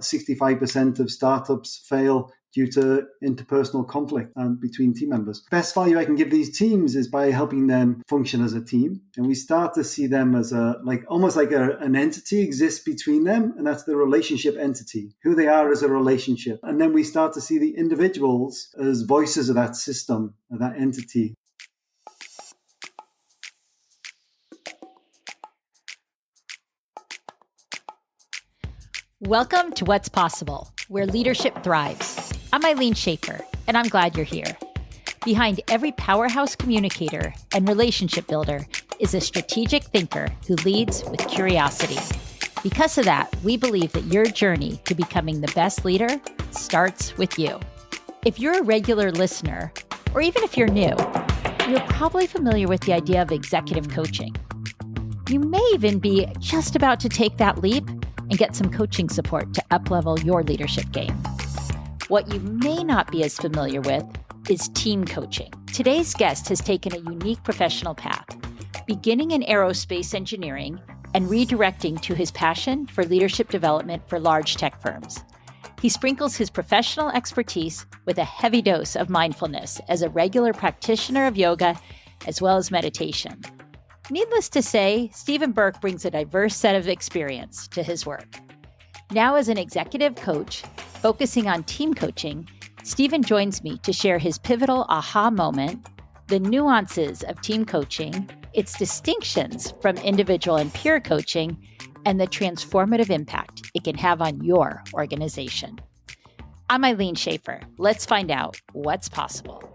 65% of startups fail due to interpersonal conflict between team members. Best value I can give these teams is by helping them function as a team. And we start to see them as almost like an entity exists between them. And that's the relationship entity, who they are as a relationship. And then we start to see the individuals as voices of that system, of that entity. Welcome to What's Possible, where leadership thrives. I'm Ilene Schaffer, and I'm glad you're here. Behind every powerhouse communicator and relationship builder is a strategic thinker who leads with curiosity. Because of that, we believe that your journey to becoming the best leader starts with you. If you're a regular listener, or even if you're new, you're probably familiar with the idea of executive coaching. You may even be just about to take that leap and get some coaching support to uplevel your leadership game. What you may not be as familiar with is team coaching. Today's guest has taken a unique professional path, beginning in aerospace engineering and redirecting to his passion for leadership development for large tech firms. He sprinkles his professional expertise with a heavy dose of mindfulness as a regular practitioner of yoga as well as meditation. Needless to say, Stephen Burke brings a diverse set of experience to his work. Now as an executive coach, focusing on team coaching, Stephen joins me to share his pivotal aha moment, the nuances of team coaching, its distinctions from individual and peer coaching, and the transformative impact it can have on your organization. I'm Ilene Schaffer. Let's find out what's possible.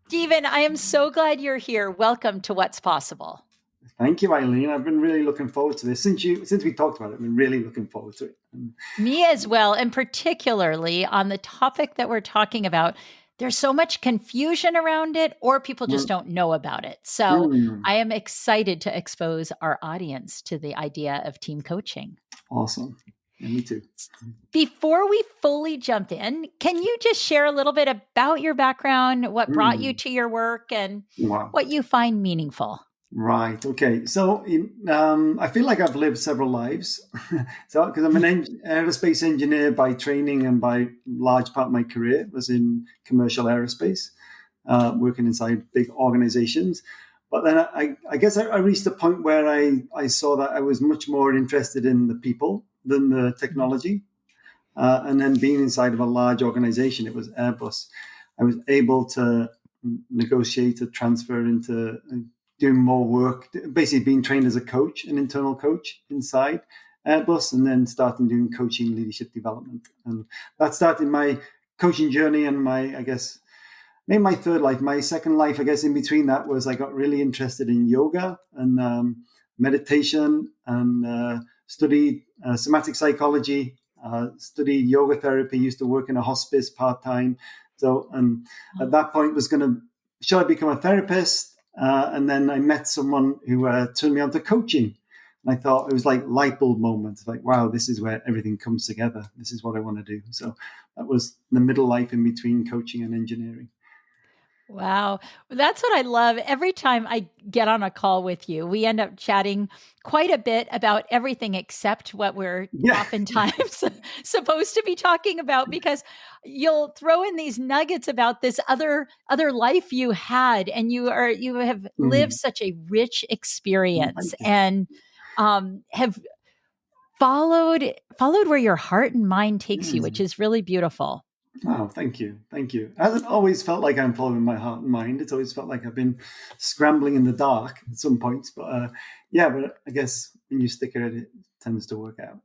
Stephen, I am so glad you're here. Welcome to What's Possible. Thank you, Ilene. I've been really looking forward to this. Since we talked about it, I've been really looking forward to it. Me as well, and particularly on the topic that we're talking about. There's so much confusion around it, or people just don't know about it. So I am excited to expose our audience to the idea of team coaching. Awesome. Yeah, me too. Before we fully jump in, can you just share a little bit about your background, what brought you to your work, and what you find meaningful? Right. Okay. So I feel like I've lived several lives. So because I'm an aerospace engineer by training, and by large part of my career was in commercial aerospace, working inside big organizations. But then I guess I reached a point where I saw that I was much more interested in the people than the technology. And then being inside of a large organization, it was Airbus. I was able to negotiate a transfer into doing more work, basically being trained as a coach, an internal coach inside Airbus, and then starting doing coaching, leadership development. And that started my coaching journey, and maybe my third life. My second life, I guess, in between that was I got really interested in yoga and meditation, and studied somatic psychology, studied yoga therapy, used to work in a hospice part-time. So at that point was should I become a therapist? And then I met someone who turned me on to coaching. And I thought it was like light bulb moment. Like, wow, this is where everything comes together. This is what I want to do. So that was the middle life in between coaching and engineering. Wow. That's what I love. Every time I get on a call with you, we end up chatting quite a bit about everything except what we're oftentimes supposed to be talking about, because you'll throw in these nuggets about this other life you had, and you have lived such a rich experience and have followed where your heart and mind takes you, which is really beautiful. Oh, thank you. Thank you. It hasn't always felt like I'm following my heart and mind. It's always felt like I've been scrambling in the dark at some points. But but I guess when you stick at it, it tends to work out.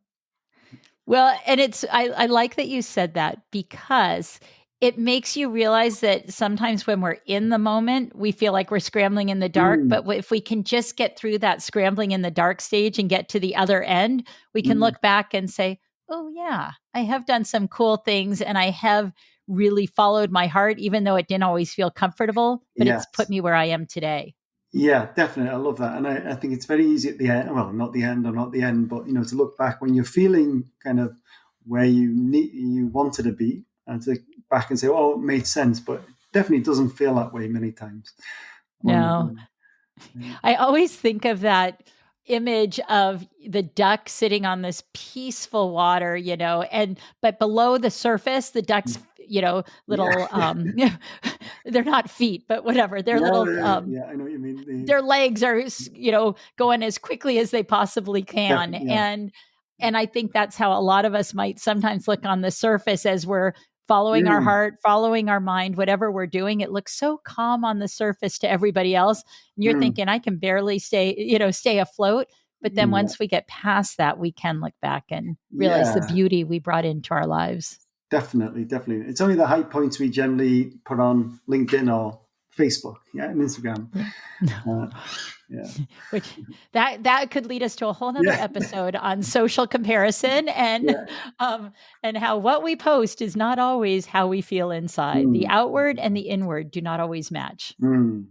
Well, and I like that you said that, because it makes you realize that sometimes when we're in the moment, we feel like we're scrambling in the dark. But if we can just get through that scrambling in the dark stage and get to the other end, we can look back and say, oh yeah, I have done some cool things, and I have really followed my heart, even though it didn't always feel comfortable, but it's put me where I am today. Yeah, definitely. I love that. And I think it's very easy at the end, well, not the end, but, to look back when you're feeling kind of where you wanted to be, and to back and say, oh, it made sense, but it definitely doesn't feel that way many times. No. I always think of that image of the duck sitting on this peaceful water, but below the surface, the ducks, little, Yeah. they're not feet, but whatever, their Yeah, little, yeah, yeah. I know what you mean. their legs are, going as quickly as they possibly can. Yeah. And I think that's how a lot of us might sometimes look on the surface as we're following our Mm, heart, following our mind, whatever we're doing. It looks so calm on the surface to everybody else. And you're mm, thinking, I can barely stay afloat. But then yeah. once we get past that, we can look back and realize the Yeah. beauty we brought into our lives. Definitely, definitely. It's only the high points we generally put on LinkedIn or Facebook, yeah, and Instagram. Yeah. Uh, yeah, Which that could lead us to a whole nother yeah, episode on social comparison yeah. and how what we post is not always how we feel inside. The Mm, outward and the inward do not always match. mm,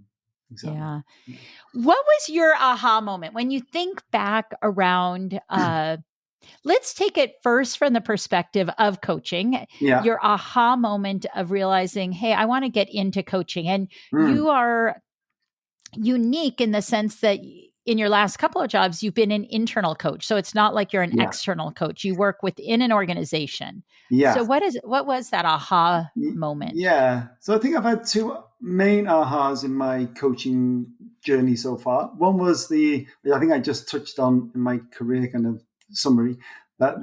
exactly. Yeah. Yeah. What was your aha moment when you think back around let's take it first from the perspective of coaching, Yeah. your aha moment of realizing, hey, I want to get into coaching. And Mm, you are unique in the sense that in your last couple of jobs, you've been an internal coach. So it's not like you're an yeah. external coach. You work within an organization. So Yeah. what was that aha moment? Yeah. So I think I've had two main ahas in my coaching journey so far. One was I think I just touched on in my career kind of summary, that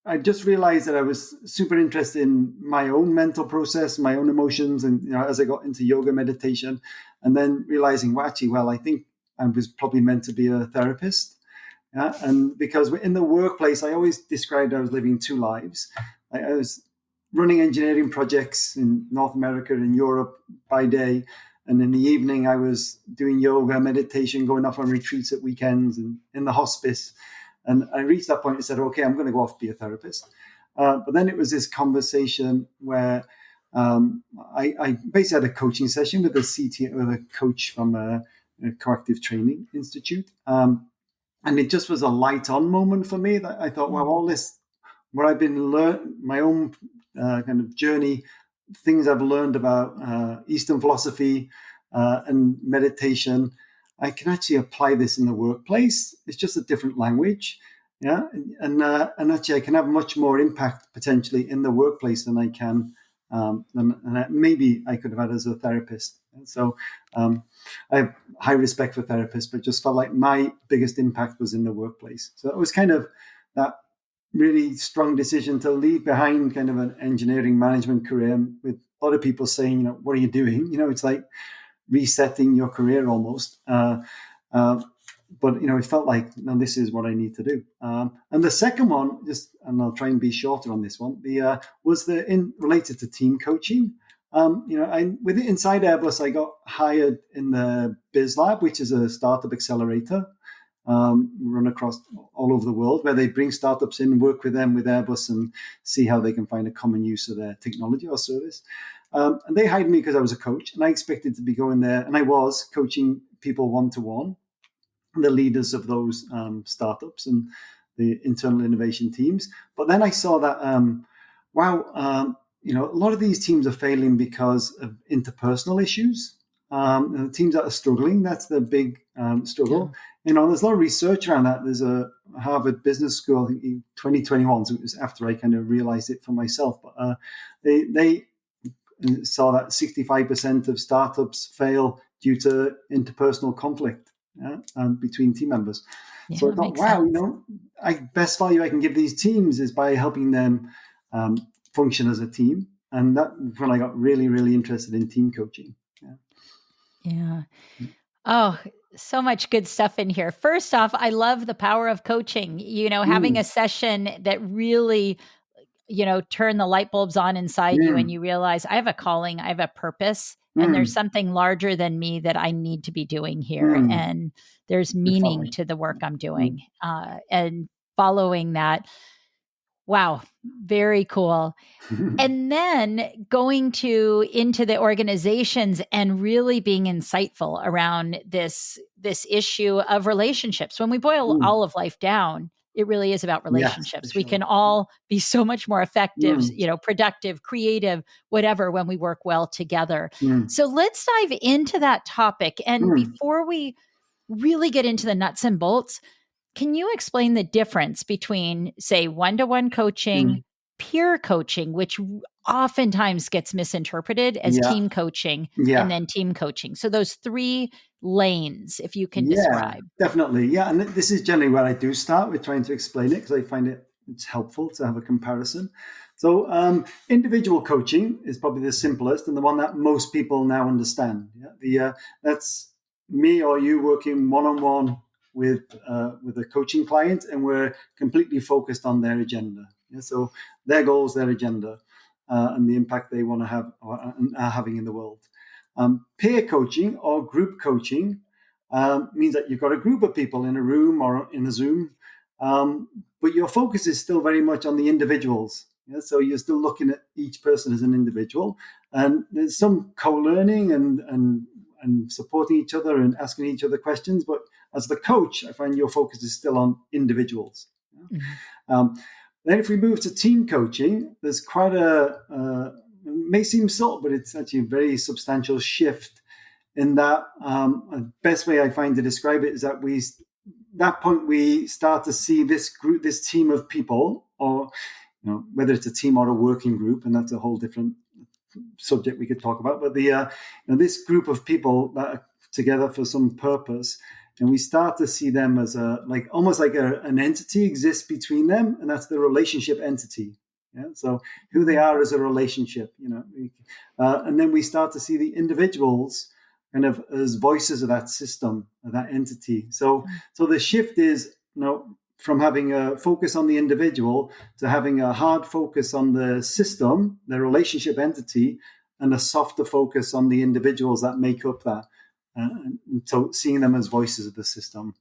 I just realized that I was super interested in my own mental process, my own emotions, and as I got into yoga meditation, and then realizing, I think I was probably meant to be a therapist. Yeah, and because in the workplace, I always described I was living two lives. I was running engineering projects in North America and Europe by day, and in the evening I was doing yoga, meditation, going off on retreats at weekends, and in the hospice. And I reached that point and said, okay, I'm going to go off and be a therapist. But then it was this conversation where I basically had a coaching session with with a coach from a Corrective Training Institute. And it just was a light on moment for me that I thought, wow, all this, what I've been learning, my own kind of journey, things I've learned about Eastern philosophy and meditation, I can actually apply this in the workplace. It's just a different language. Yeah. And actually I can have much more impact potentially in the workplace than I can, maybe I could have had as a therapist. And so I have high respect for therapists, but just felt like my biggest impact was in the workplace. So it was kind of that really strong decision to leave behind kind of an engineering management career with a lot of people saying, what are you doing? It's like resetting your career almost. But it felt like, no, this is what I need to do. And the second one, and I'll try and be shorter on this one, was related to team coaching. Inside Airbus, I got hired in the Biz Lab, which is a startup accelerator run across all over the world, where they bring startups in, work with them with Airbus, and see how they can find a common use of their technology or service. And they hired me because I was a coach, and I expected to be going there, and I was coaching people one-to-one, the leaders of those startups and the internal innovation teams. But then I saw that, a lot of these teams are failing because of interpersonal issues. And the teams that are struggling, that's the big struggle. Yeah. There's a lot of research around that. There's a Harvard Business School, I think in 2021, so it was after I kind of realized it for myself. But they saw that 65% of startups fail due to interpersonal conflict between team members. Yeah, so I thought, wow, best value I can give these teams is by helping them function as a team. And that's when I got really, really interested in team coaching. Yeah. Oh, so much good stuff in here. First off, I love the power of coaching, having a session that really, turn the light bulbs on inside you and you realize I have a calling, I have a purpose, and there's something larger than me that I need to be doing here. And there's meaning to the work I'm doing. And following that. Wow. Very cool. And then going into the organizations and really being insightful around this issue of relationships. When we boil all of life down, it really is about Yes, for relationships. We sure. can all be so much more effective, Mm, productive, creative, whatever, when we work well together. mm, So let's dive into that topic. And mm, before we really get into the nuts and bolts, can you explain the difference between, say, one-to-one coaching, mm. peer coaching, which oftentimes gets misinterpreted as Yeah, team coaching, and yeah. then team coaching? So those three lanes, if you can Yeah, describe. definitely. Yeah, and this is generally where I do start with trying to explain it because I find it's helpful to have a comparison. So, individual coaching is probably the simplest and the one that most people now understand. Yeah, that's me or you working one on one with a coaching client, and we're completely focused on their agenda. Yeah, so their goals, their agenda, and the impact they want to have or are having in the world. Peer coaching or group coaching means that you've got a group of people in a room or in a Zoom, but your focus is still very much on the individuals. Yeah? So you're still looking at each person as an individual, and there's some co-learning and supporting each other and asking each other questions. But as the coach, I find your focus is still on individuals. Yeah? Mhm. Um, then, if we move to team coaching, there's quite it may seem subtle, but it's actually a very substantial shift in that the best way I find to describe it is that that point we start to see this group, this team of people, or whether it's a team or a working group, and that's a whole different subject we could talk about. But this group of people that are together for some purpose, and we start to see them as almost like an entity exists between them, and that's the relationship entity. Yeah, so who they are as a relationship, and then we start to see the individuals kind of as voices of that system, of that entity. So the shift is, from having a focus on the individual to having a hard focus on the system, the relationship entity, and a softer focus on the individuals that make up that. So seeing them as voices of the system.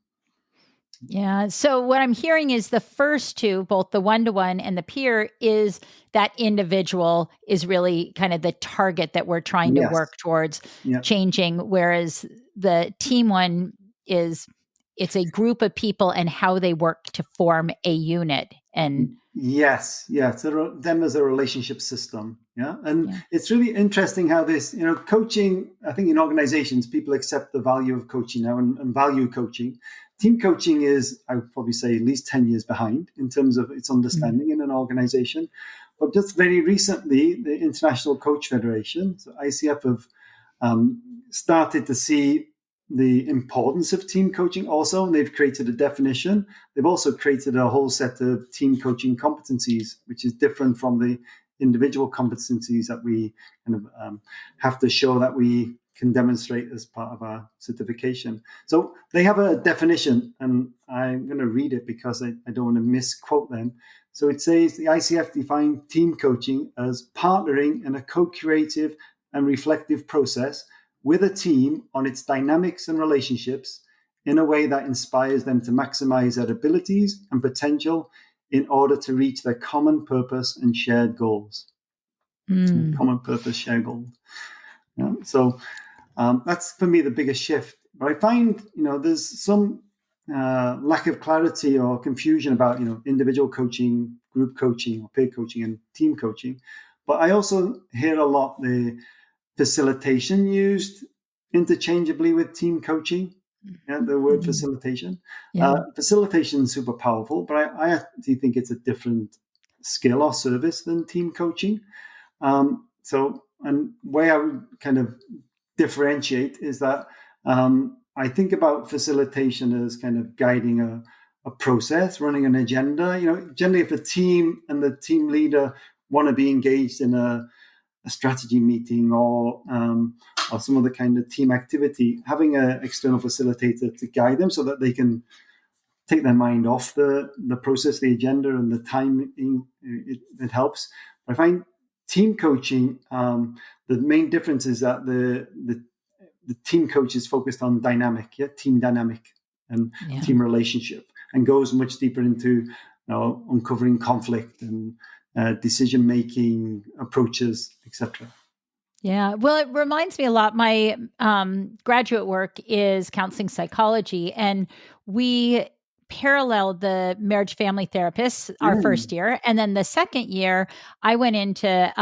Yeah. So what I'm hearing is the first two, both the one-to-one and the peer, is that individual is really kind of the target that we're trying to Yes. work towards Yeah. changing. Whereas the team one it's a group of people and how they work to form a unit. And Yes, yeah, them as a relationship system. Yeah, and yeah. it's really interesting how this, coaching. I think in organizations, people accept the value of coaching now and value coaching. Team coaching is, I would probably say, at least 10 years behind in terms of its understanding in an organization. But just very recently, the International Coach Federation, so ICF, have started to see the importance of team coaching also, and they've created a definition. They've also created a whole set of team coaching competencies, which is different from the individual competencies that we kind of have to show that we can demonstrate as part of our certification. So they have a definition, and I'm going to read it because I don't want to misquote them. So it says the ICF defined team coaching as partnering in a co-creative and reflective process with a team on its dynamics and relationships in a way that inspires them to maximize their abilities and potential in order to reach their common purpose and shared goals. Common purpose, shared goals. Yeah? So that's for me the biggest shift. But I find, there's some lack of clarity or confusion about, individual coaching, group coaching, or peer coaching, and team coaching. But I also hear a lot the facilitation used interchangeably with team coaching. Yeah, the word facilitation. Yeah. Facilitation is super powerful, but I actually think it's a different skill or service than team coaching. And way I would kind of differentiate is that I think about facilitation as kind of guiding a process, running an agenda. Generally, if a team and the team leader want to be engaged in a strategy meeting or some other kind of team activity, having an external facilitator to guide them so that they can take their mind off the process, the agenda, and the timing, it helps. I find team coaching, the main difference is that the team coach is focused on team dynamic and team relationship, and goes much deeper into uncovering conflict and decision making approaches, etc. Yeah. Well, it reminds me a lot. My graduate work is counseling psychology, and we paralleled the marriage family therapists our first Mm, year. And then the second year, I went into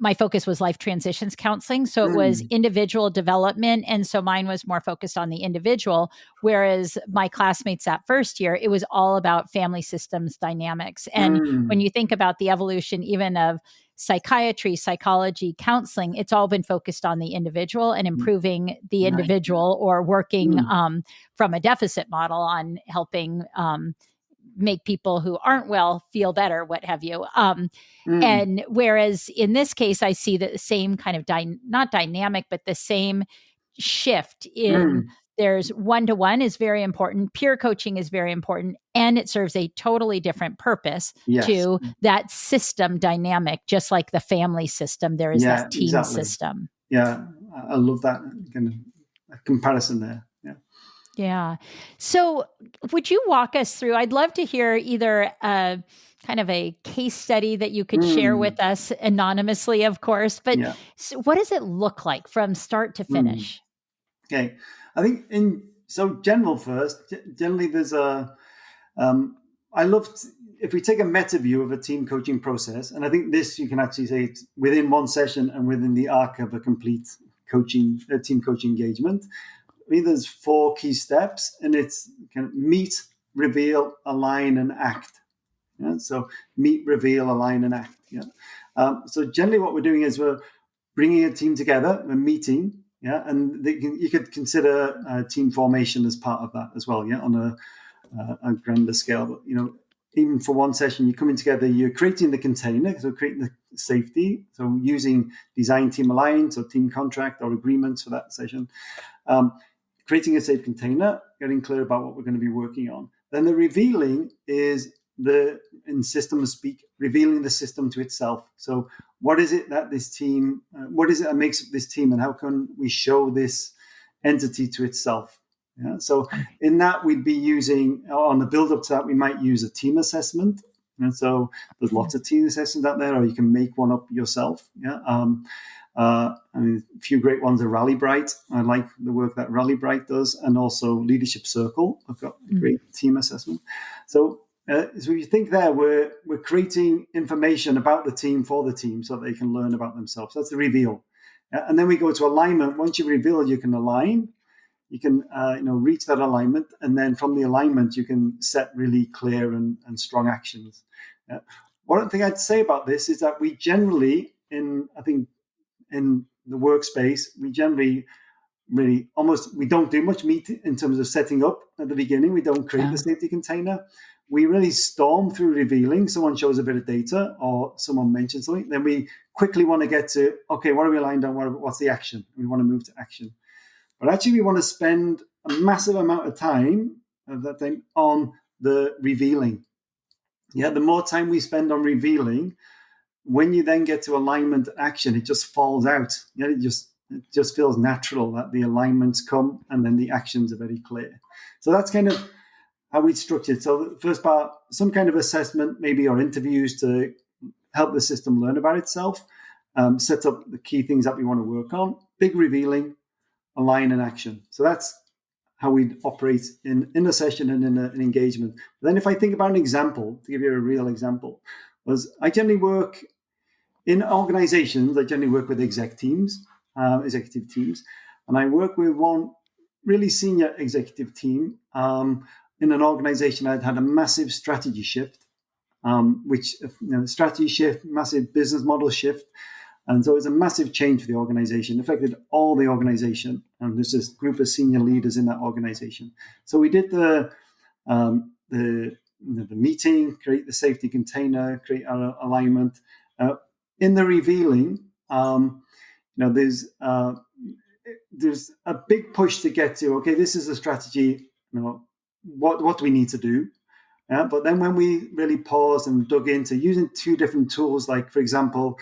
my focus was life transitions counseling. So it was mm, individual development. And so mine was more focused on the individual. Whereas my classmates that first year, it was all about family systems dynamics. And when mm, you think about the evolution, even of psychiatry, psychology, counseling, it's all been focused on the individual and mm. improving the Nice. individual or working Mm, from a deficit model on helping make people who aren't well feel better, what have you. mm, And whereas in this case, I see the same kind of not dynamic, but the same shift in mm. there's one-to-one is very important, peer coaching is very important, and it serves a totally different purpose Yes. to that system dynamic, just like the family system, there is Yeah, that team exactly. system. Yeah, I love that kind of comparison there. Yeah. Yeah. So, would you walk us through? I'd love to hear either kind of a case study that you could share Mm, with us anonymously, of course, but yeah. what does it look like from start to Mm. finish? Okay. I think general first, generally there's I love, if we take a meta view of a team coaching process, and I think this you can actually say it's within one session and within the arc of a complete team coaching engagement. I mean, there's 4 key steps, and it's kind of meet, reveal, align, and act. Yeah? So meet, reveal, align, and act. Yeah. So generally, what we're doing is we're bringing a team together, a meeting. Yeah, and you could consider team formation as part of that as well. Yeah, on a grander scale. But even for one session, you're coming together, you're creating the container, so creating the safety, so using design team alliance or team contract or agreements for that session. Um, Creating a safe container, getting clear about what we're going to be working on. Then the revealing is in system speak, revealing the system to itself. So what is it that this team, what is it that makes up this team, and how can we show this entity to itself? Yeah. So in that, we'd be using, on the build up to that, we might use a team assessment. And so there's lots of team assessments out there, or you can make one up yourself. Yeah. I mean, a few great ones are Rally Bright. I like the work that Rally Bright does, and also Leadership Circle. I've got a Mm. great team assessment. So you think there, we're creating information about the team for the team so they can learn about themselves. That's the reveal. And then we go to alignment. Once you reveal, you can align. You can reach that alignment, and then from the alignment, you can set really clear and strong actions. One thing I'd say about this is that we generally, in the workspace, we generally really we don't do much meet in terms of setting up at the beginning. We don't create the safety container. We really storm through revealing. Someone shows a bit of data or someone mentions something. Then we quickly want to get to, okay, what are we aligned on? What's the action? We want to move to action. But actually, we want to spend a massive amount of time on the revealing. Yeah, the more time we spend on revealing, when you then get to alignment action, it just falls out. You know, it just feels natural that the alignments come and then the actions are very clear. So that's kind of how we structured. So the first part, some kind of assessment, maybe, or interviews to help the system learn about itself, set up the key things that we want to work on, big revealing, align, and action. So that's how we operate in a session and in an engagement. But then if I think about an example, to give you a real example, was I generally work in organizations. I generally work with executive teams, and I work with one really senior executive team in an organization that had a massive strategy shift, strategy shift, massive business model shift. And so it's a massive change for the organization. It affected all the organization, and there's this group of senior leaders in that organization. So we did the meeting, create the safety container, create our alignment. In the revealing, there's a big push to get to, okay, this is a strategy, what do we need to do? But then when we really paused and dug into using 2 different tools, like, for example,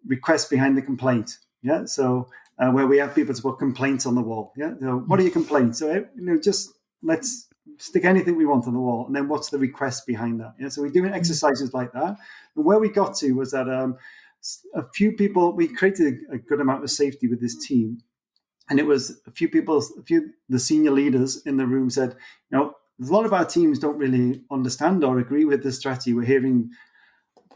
request behind the complaint. Yeah. So where we have people to put complaints on the wall. Yeah. So what are your complaints? So, just let's stick anything we want on the wall. And then what's the request behind that? Yeah. So we're doing exercises like that. And where we got to was that a few people, we created a good amount of safety with this team. And it was the senior leaders in the room said, a lot of our teams don't really understand or agree with the strategy. We're hearing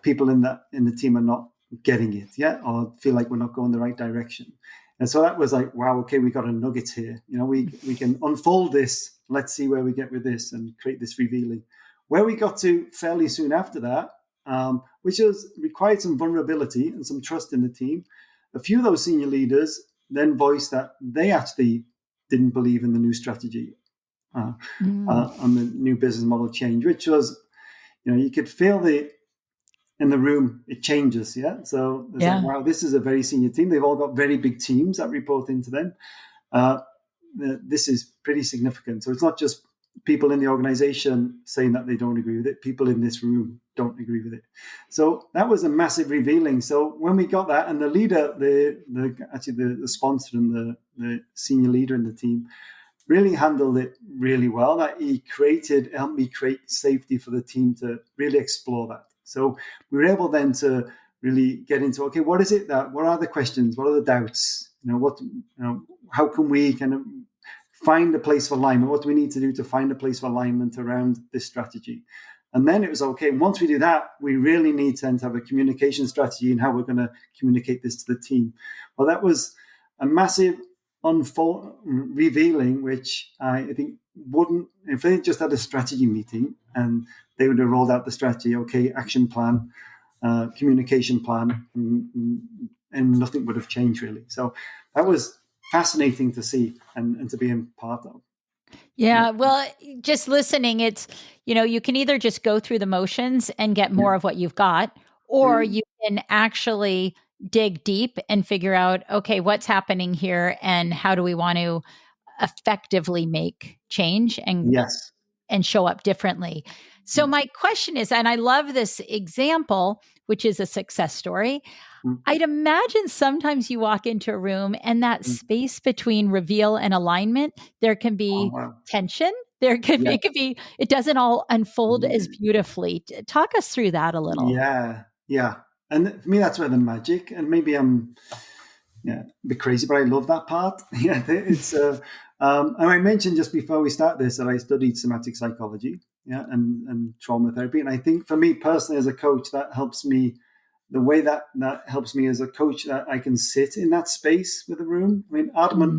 people in the team are not getting it yet, or feel like we're not going the right direction. And so that was like, wow, okay, we got a nugget here. We can unfold this. Let's see where we get with this and create this revealing. Where we got to fairly soon after that, which required some vulnerability and some trust in the team. A few of those senior leaders then voiced that they actually didn't believe in the new strategy on the new business model change, which was, you could feel in the room, it changes. Yeah. So it's like, wow, this is a very senior team. They've all got very big teams that report into them. This is pretty significant. So it's not just people in the organization saying that they don't agree with it. People in this room don't agree with it. So that was a massive revealing. So when we got that, and the leader, the sponsor and the senior leader in the team really handled it really well, that he helped me create safety for the team to really explore that. So we were able then to really get into, okay, what are the questions? What are the doubts? How can we kind of find a place for alignment? What do we need to do to find a place for alignment around this strategy? And then it was, okay, once we do that, we really need to have a communication strategy and how we're going to communicate this to the team. Well, that was a massive revealing, which I think wouldn't, if they just had a strategy meeting and they would have rolled out the strategy, okay, action plan, communication plan, and nothing would have changed really. So that was fascinating to see and to be a part of. Yeah. Well, just listening, it's, you can either just go through the motions and get more of what you've got, or you can actually dig deep and figure out, okay, what's happening here and how do we want to effectively make change and show up differently. So my question is, and I love this example, which is a success story. I'd imagine sometimes you walk into a room and that space between reveal and alignment, there can be tension. It doesn't all unfold as beautifully. Talk us through that a little. Yeah. And for me, that's where the magic, and maybe I'm a bit crazy, but I love that part. It's, and I mentioned just before we start this that I studied somatic psychology, and trauma therapy. And I think for me personally as a coach, that helps me. The way that helps me as a coach, that I can sit in that space with a room. I mean, Arnold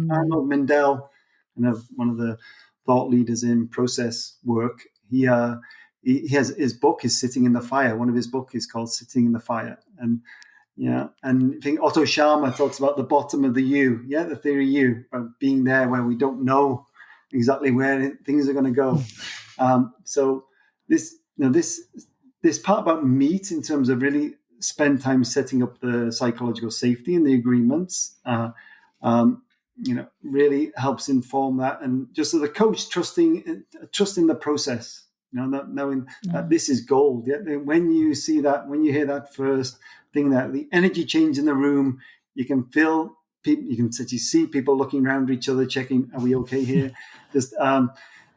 Mindell, one of the thought leaders in process work, he has his book is Sitting in the Fire. One of his books is called Sitting in the Fire. And I think Otto Scharmer talks about the bottom of the U, the theory U, about being there where we don't know exactly where things are going to go. So this part about meat, in terms of really spend time setting up the psychological safety and the agreements, really helps inform that. And just as a coach, trusting the process, knowing that this is gold. When you see that, when you hear that first thing, that the energy change in the room, you can feel people, you can see people looking around each other, checking, are we okay here? Just,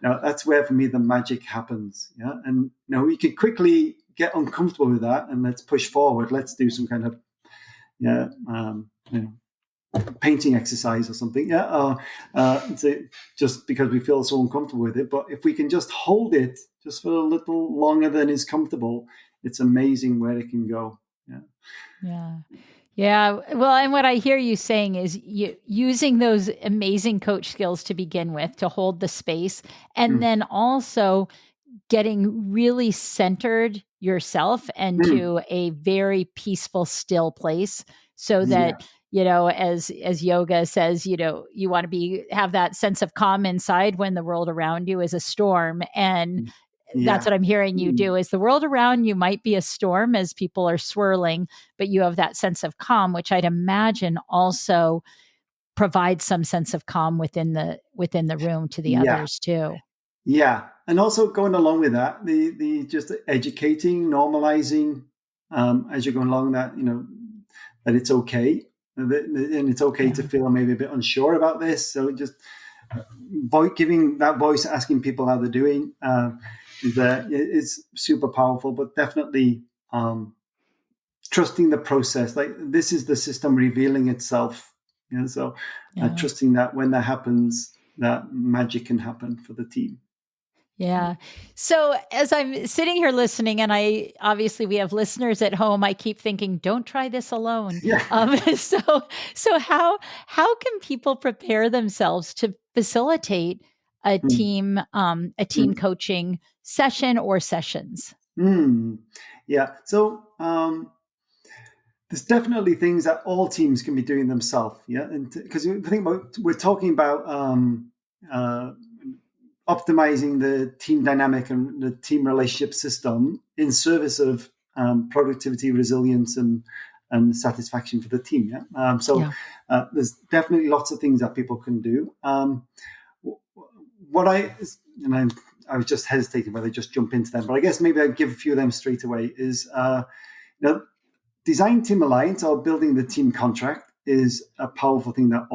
that's where for me the magic happens. And we could quickly get uncomfortable with that, and let's push forward. Let's do some kind of painting exercise or something. Just because we feel so uncomfortable with it. But if we can just hold it just for a little longer than is comfortable, it's amazing where it can go. Yeah. Well, and what I hear you saying is using those amazing coach skills to begin with, to hold the space, and then also getting really centered yourself and to a very peaceful, still place, so that, as yoga says, you want to have that sense of calm inside when the world around you is a storm. And that's what I'm hearing you do, is the world around you might be a storm as people are swirling, but you have that sense of calm, which I'd imagine also provides some sense of calm within the room to the others too. Yeah. And also going along with that, the just educating, normalizing, as you're going along, that, that it's okay. And it's okay to feel maybe a bit unsure about this. So just giving that voice, asking people how they're doing, is super powerful, but definitely trusting the process. Like, this is the system revealing itself. So trusting that when that happens, that magic can happen for the team. Yeah. So as I'm sitting here listening, and we have listeners at home, I keep thinking, don't try this alone. Yeah. So how can people prepare themselves to facilitate a team coaching session or sessions? Yeah. So there's definitely things that all teams can be doing themselves. Yeah, and because we're talking about optimizing the team dynamic and the team relationship system in service of productivity, resilience, and satisfaction for the team. Yeah. There's definitely lots of things that people can do. I was just hesitating whether to just jump into them, but I guess maybe I'd give a few of them straight away. Design team alliance or building the team contract is a powerful thing that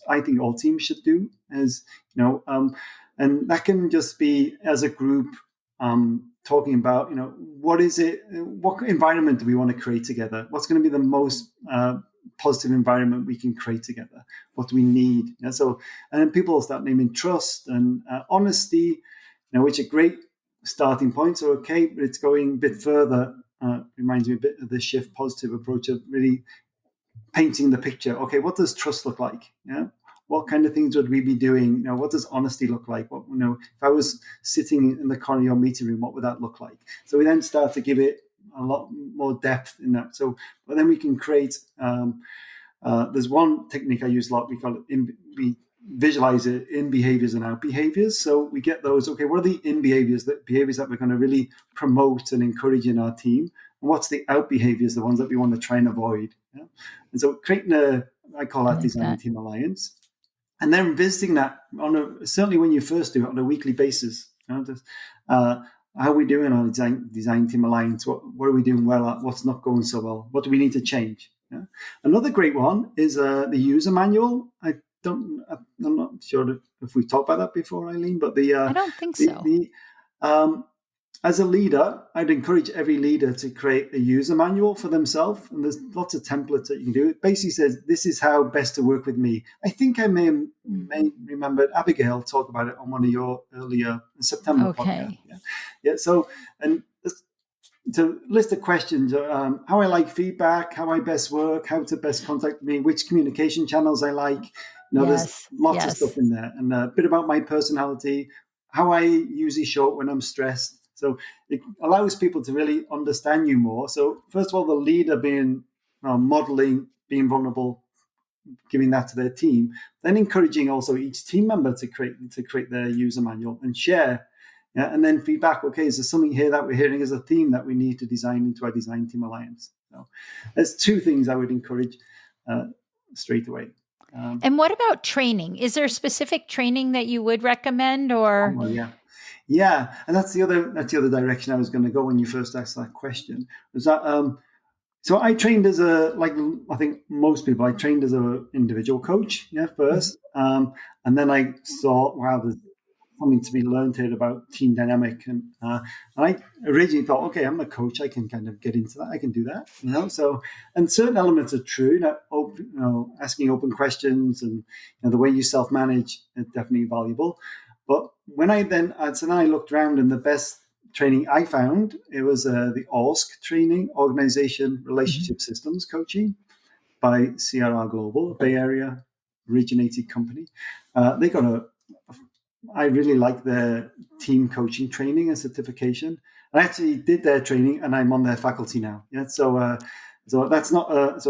I think all teams should do. And that can just be as a group talking about, what environment do we want to create together? What's going to be the most positive environment we can create together? What do we need? And then people start naming trust and honesty, which are great starting points. So, okay, but it's going a bit further. Reminds me a bit of the shift positive approach of really painting the picture. Okay, what does trust look like? Yeah, what kind of things would we be doing? What does honesty look like? If I was sitting in the corner of your meeting room, what would that look like? So we then start to give it a lot more depth in that. But then we can create. There's one technique I use a lot. We call it we visualize it in behaviors and out behaviors. So we get those. Okay, what are the in behaviors that we're going to really promote and encourage in our team? And what's the out behaviors, the ones that we want to try and avoid? Yeah? And so creating I call that design team alliance, and then visiting that certainly when you first do it on a weekly basis. How are we doing on design team alliance? What are we doing well at? What's not going so well? What do we need to change? Yeah? Another great one is the user manual. I'm not sure if we've talked about that before, Ilene, but I don't think so. As a leader, I'd encourage every leader to create a user manual for themselves. And there's lots of templates that you can do. It basically says, this is how best to work with me. I think I may remember Abigail talk about it on one of your earlier September podcasts. Yeah. So, and to list of questions, how I like feedback, how I best work, how to best contact me, which communication channels I like. There's lots of stuff in there, and a bit about my personality, how I usually show up when I'm stressed. So it allows people to really understand you more. So first of all, the leader being modeling, being vulnerable, giving that to their team, then encouraging also each team member to create their user manual and share. Yeah, and then feedback. Okay, is there something here that we're hearing as a theme that we need to design into our design team alliance? So there's two things I would encourage straight away. And what about training? Is there specific training that you would recommend, or? Yeah, and that's the other direction I was going to go when you first asked that question. Was that so I trained as I think most people, I trained as an individual coach, first, and then I saw, wow, there's something to be learned here about team dynamic, and I originally thought, okay, I'm a coach, I can kind of get into that, I can do that, So, and certain elements are true, asking open questions and the way you self-manage is definitely valuable. But when I looked around, and the best training I found, it was the ORSC training, Organization Relationship Systems Coaching, by CRR Global, a Bay Area originated company. They got I really like their team coaching training and certification. I actually did their training, and I'm on their faculty now. Yeah, so that's not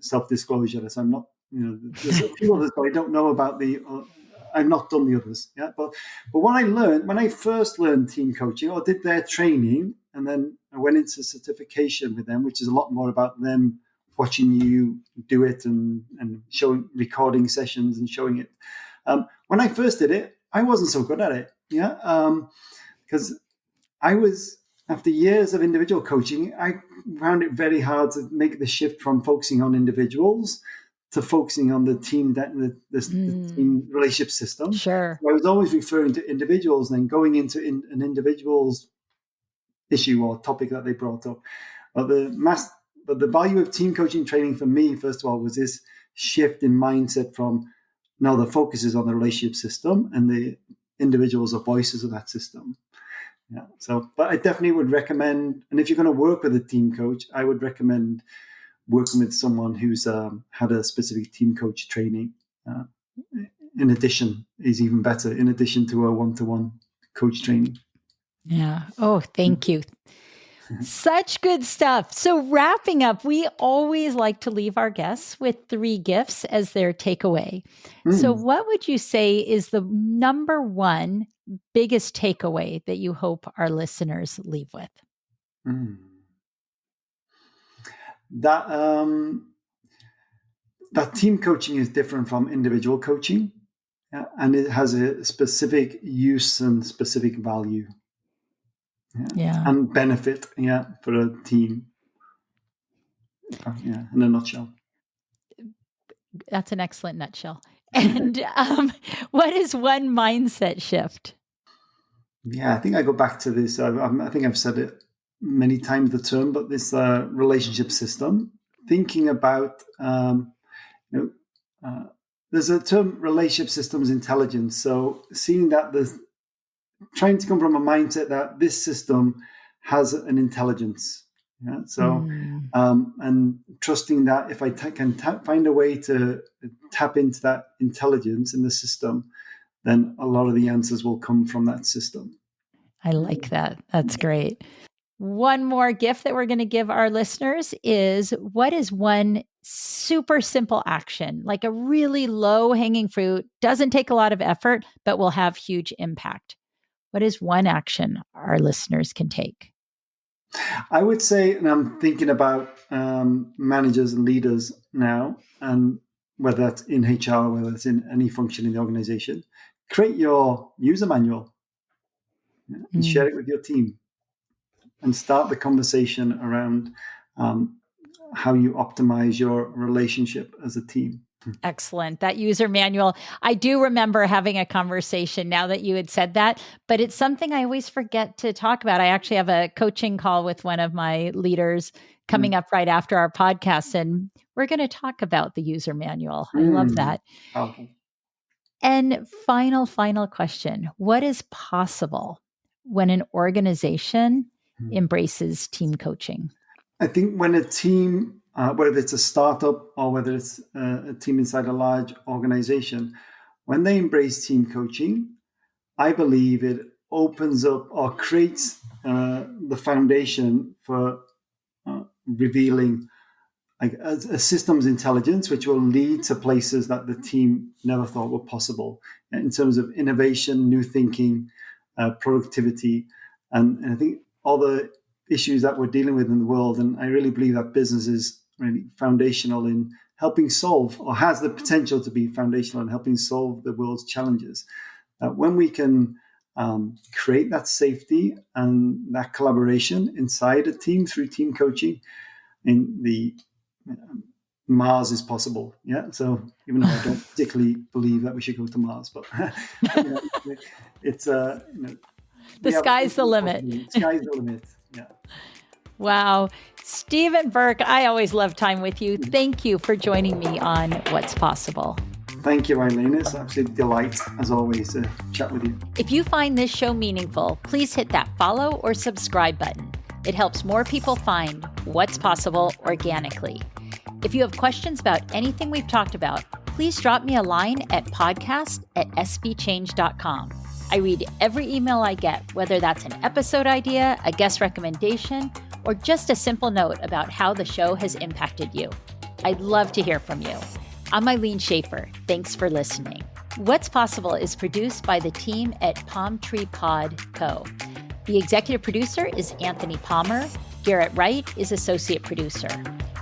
self-disclosure. So I'm not. There's a few others, but I don't know about the. I've not done the others. Yeah, but what I learned when I first learned team coaching, or did their training, and then I went into certification with them, which is a lot more about them watching you do it and showing, recording sessions and showing it. When I first did it, I wasn't so good at it, because I was, after years of individual coaching, I found it very hard to make the shift from focusing on individuals to focusing on the team, the team relationship system. Sure. So I was always referring to individuals and then going into an individual's issue or topic that they brought up. But the value of team coaching training for me, first of all, was this shift in mindset from no, the focus is on the relationship system, and the individuals are voices of that system. Yeah. So, but I definitely would recommend, and if you're going to work with a team coach, I would recommend working with someone who's had a specific team coach training. In addition, is even better. In addition to a one-to-one coach training. Yeah. Oh, thank you. Such good stuff. So, wrapping up, we always like to leave our guests with 3 gifts as their takeaway. So, what would you say is the number one biggest takeaway that you hope our listeners leave with? That team coaching is different from individual coaching, and it has a specific use and specific value. And benefit, for a team. In a nutshell. That's an excellent nutshell. And what is one mindset shift? Yeah, I think I go back to this. I think I've said it many times, the term, but this relationship system, thinking about, there's a term, relationship systems intelligence. So seeing that there's trying to come from a mindset that this system has an intelligence. Yeah? So, and trusting that if I can find a way to tap into that intelligence in the system, then a lot of the answers will come from that system. I like that. That's great. One more gift that we're going to give our listeners is, what is one super simple action, like a really low hanging fruit, doesn't take a lot of effort, but will have huge impact? What is one action our listeners can take? I would say, and I'm thinking about managers and leaders now, and whether that's in HR, whether it's in any function in the organization, create your user manual and share it with your team, and start the conversation around how you optimize your relationship as a team. Excellent. That user manual. I do remember having a conversation now that you had said that, but it's something I always forget to talk about. I actually have a coaching call with one of my leaders coming up right after our podcast, and we're going to talk about the user manual. I love that. Powerful. And final question. What is possible when an organization embraces team coaching? I think when a team, whether it's a startup or whether it's a team inside a large organization, when they embrace team coaching, I believe it opens up or creates the foundation for revealing a systems intelligence, which will lead to places that the team never thought were possible in terms of innovation, new thinking, productivity. And I think all the issues that we're dealing with in the world, and I really believe that business is really foundational in helping solve, or has the potential to be foundational in helping solve the world's challenges. When we can create that safety and that collaboration inside a team through team coaching, in the Mars is possible. Yeah. So even though I don't particularly believe that we should go to Mars, but it's the sky's the limit. Sky's the limit. Yeah. Wow. Stephen Burke, I always love time with you. Thank you for joining me on What's Possible. Thank you, Ilene. It's absolutely a delight, as always, to chat with you. If you find this show meaningful, please hit that follow or subscribe button. It helps more people find What's Possible organically. If you have questions about anything we've talked about, please drop me a line at podcast@sbchange.com. I read every email I get, whether that's an episode idea, a guest recommendation, or just a simple note about how the show has impacted you. I'd love to hear from you. I'm Ilene Schaffer. Thanks for listening. What's Possible is produced by the team at Palm Tree Pod Co. The executive producer is Anthony Palmer. Garrett Wright is associate producer.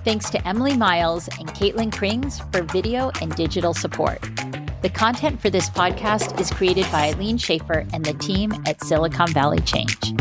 Thanks to Emily Miles and Caitlin Krings for video and digital support. The content for this podcast is created by Ilene Schaffer and the team at Silicon Valley Change.